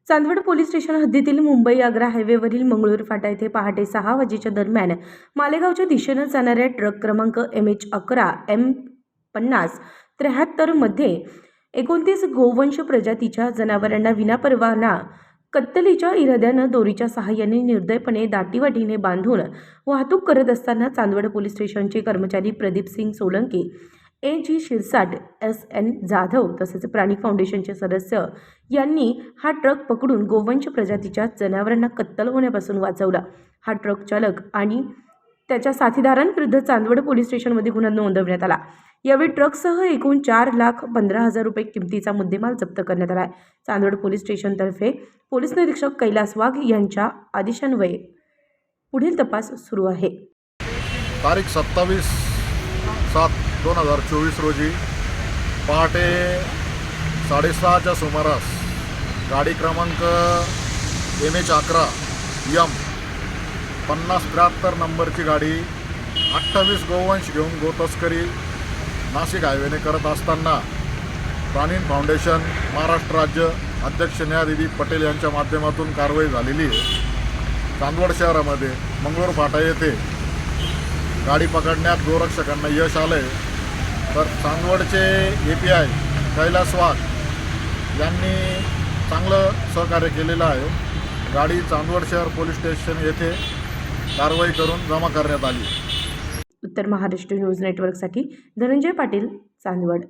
Chandwad police station हद्दीतील मुंबई-आग्रा हायवेवरील मंगळूर फाटा येथे पहाटे 6 वाजेच्या दरम्यान मालेगावच्या दिशेनं जाणाऱ्या ट्रक क्रमांक MH11 M50 73 मध्ये 29 गोवंश प्रजातीच्या जनावरांना विनापरवाना कत्तलीच्या इराद्यानं दोरीच्या सहाय्याने निर्दयपणे दाटीवाटीने बांधून वाहतूक करत असताना चांदवड पोलीस स्टेशनचे कर्मचारी प्रदीप सिंग सोलंकी, AG शिरसाट, SN जाधव तसेच प्राणी फाउंडेशनचे सदस्य यांनी हा ट्रक पकडून गोवंश प्रजातीच्या जनावरांना कत्तल होण्यापासून वाचवला। हा ट्रक चालक आणि त्याच्या साथीदारांविरुद्ध चांदवड पोलीस स्टेशनमध्ये गुन्हा नोंदवण्यात आला। यावेळी ट्रकसह एकूण 4,15,000 रुपये किमतीचा मुद्देमाल जप्त करण्यात आला आहे। चांदवड पोलीस स्टेशनतर्फे पोलीस निरीक्षक कैलास वाघ यांच्या आदेशान्वये पुढील तपास सुरू आहे। तारीख 27/7/2024 रोजी पहाटे 6:30च्या सुमारास गाडी क्रमांक MH11 M5073 नंबरची गाडी 28 गोवंश घेऊन गोतस्करी नाशिक हायवेने करत असताना प्राणी फाउंडेशन महाराष्ट्र राज्य अध्यक्ष न्यायदिदी पटेल यांच्या माध्यमातून कारवाई झालेली आहे। चांदवड शहरामध्ये मंगळूर फाटा येथे गाडी पकडण्यात गोरक्षकांना यश आलं आहे। तर चांदवडचे API कैलास वाघ यांनी चांगलं सहकार्य केलेलं आहे। गाडी चांदवड शहर पोलीस स्टेशन येथे कारवाई करून जमा करण्यात आली। उत्तर महाराष्ट्र न्यूज नेटवर्कसाठी धनंजय पाटील, चांदवड।